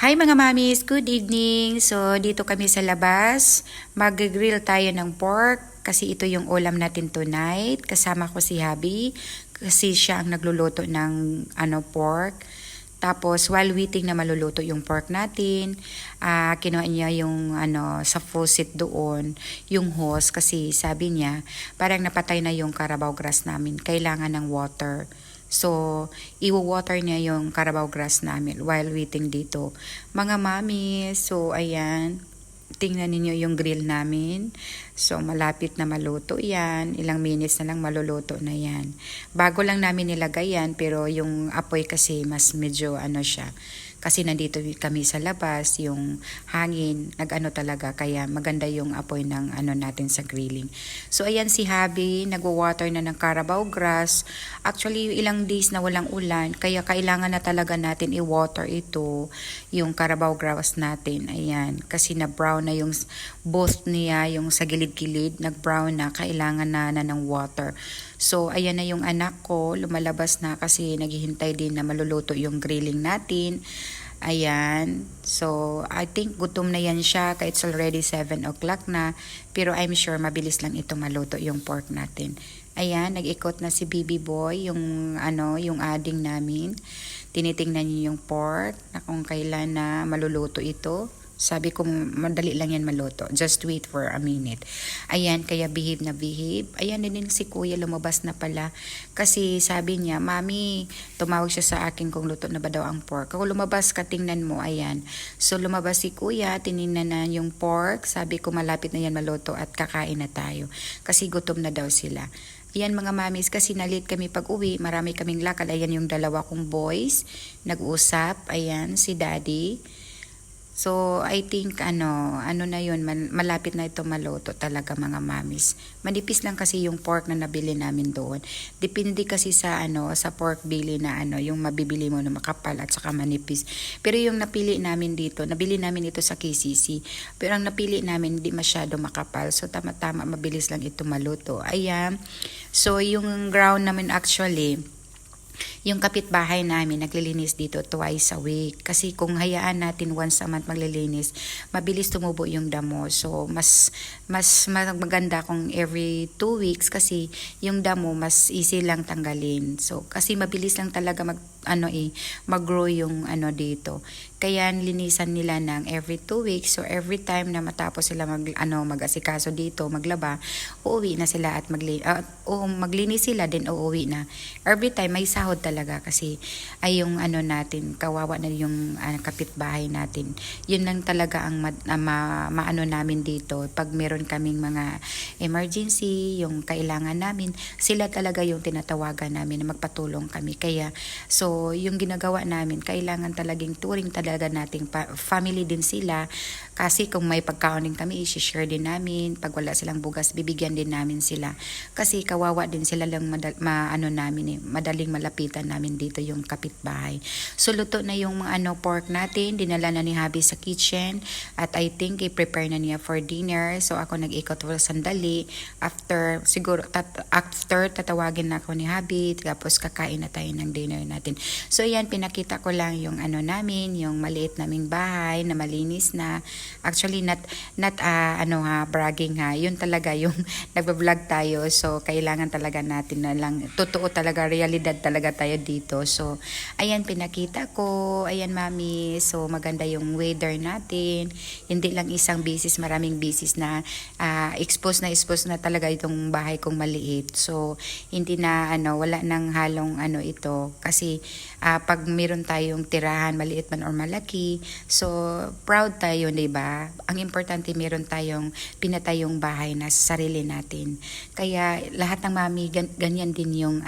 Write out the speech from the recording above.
Hi mga mamis, good evening. So dito kami sa labas, mag-grill tayo ng pork kasi ito yung ulam natin tonight. Kasama ko si Habi kasi siya ang nagluluto ng pork. Tapos while waiting na maluluto yung pork natin, kinuha niya yung sa faucet doon, yung hose kasi sabi niya parang napatay na yung Carabao grass namin, kailangan ng water. So, i-water niya yung Carabao grass namin while waiting dito. Mga mami, so ayan, tingnan ninyo yung grill namin. So, malapit na maluto yan. Ilang minutes na lang maluluto na yan. Bago lang namin nilagay yan, pero yung apoy kasi mas medyo siya. Kasi nandito kami sa labas, yung hangin, talaga, kaya maganda yung apoy ng natin sa grilling. So, ayan si Habi, nagwa-water na ng Carabao grass. Actually, ilang days na walang ulan, kaya kailangan na talaga natin i-water ito, yung Carabao grass natin. Ayan, kasi na-brown na yung both niya, yung sa gilid-gilid, nag-brown na, kailangan na ng water. So, ayan na yung anak ko, lumalabas na kasi naghihintay din na maluluto yung grilling natin. Ayan. So, I think gutom na yan siya kahit it's already 7 o'clock na. Pero I'm sure mabilis lang ito maluto yung pork natin. Ayan, nag-ikot na si Baby Boy, yung yung ading namin. Tinitingnan niyo yung pork na kung kailan na maluluto ito. Sabi ko, madali lang yan maluto. Just wait for a minute. Ayan, kaya behave na behave. Ayan, din si Kuya, lumabas na pala. Kasi sabi niya, Mami, tumawag siya sa akin kung luto na ba daw ang pork. Ako lumabas ka, tingnan mo. Ayan. So, lumabas si Kuya, tinignan na yung pork. Sabi ko, malapit na yan maluto at kakain na tayo. Kasi gutom na daw sila. Ayan mga mamis, kasi nalit kami pag uwi, marami kaming lakad. Ayan yung dalawa kong boys, nag-usap. Ayan, si Daddy. So, I think, na yun, malapit na ito maluto talaga mga mamis. Manipis lang kasi yung pork na nabili namin doon. Depende kasi sa, sa pork belly na, yung mabibili mo na makapal at saka manipis. Pero yung napili namin dito, nabili namin ito sa KCC. Pero ang napili namin, hindi masyado makapal. So, tama-tama, mabilis lang ito maluto. Ayan. So, yung ground namin actually, yung kapitbahay namin naglilinis dito twice a week. Kasi kung hayaan natin once a month maglilinis, mabilis tumubo yung damo. So, mas maganda kung every 2 weeks kasi yung damo mas easy lang tanggalin. So, kasi mabilis lang talaga mag-grow yung dito. Kaya linisan nila ng every 2 weeks. So, every time na matapos sila mag-asikaso dito, maglaba, uuwi na sila at maglinis sila din uuwi na. Every time may sahod talaga kasi ay yung natin, kawawa na yung kapitbahay natin. Yun lang talaga ang maano namin dito. Pag meron kaming mga emergency, yung kailangan namin, sila talaga yung tinatawagan namin na magpatulong kami. Kaya, so, yung ginagawa namin, kailangan talagang turing talaga nating family din sila. Kasi kung may pagkaon din kami, i-share din namin. Pag wala silang bugas, bibigyan din namin sila. Kasi kawawa din sila lang madaling malapitan namin dito yung kapitbahay. So, luto na yung pork natin. Dinala na ni Habi sa kitchen. At I think, i-prepare na niya for dinner. So, ako nag-ikot for sandali. After tatawagin na ako ni Habi. Tapos, kakain na tayo ng dinner natin. So, yan, pinakita ko lang yung namin, yung maliit naming bahay na malinis na. Actually, not bragging ha. Yun talaga yung nagbablog tayo. So, kailangan talaga natin na lang, totoo talaga, realidad talaga tayo dito. So, ayan, pinakita ko. Ayan, mami. So, maganda yung weather natin. Hindi lang isang bisis, maraming bisis na expose na talaga itong bahay kong maliit. So, hindi na, wala nang halong ito. Kasi, pag meron tayong tirahan, maliit man or malaki, so, proud tayo, diba? Ang importante, meron tayong pinatayong bahay na sarili natin. Kaya, lahat ng mami, ganyan din yung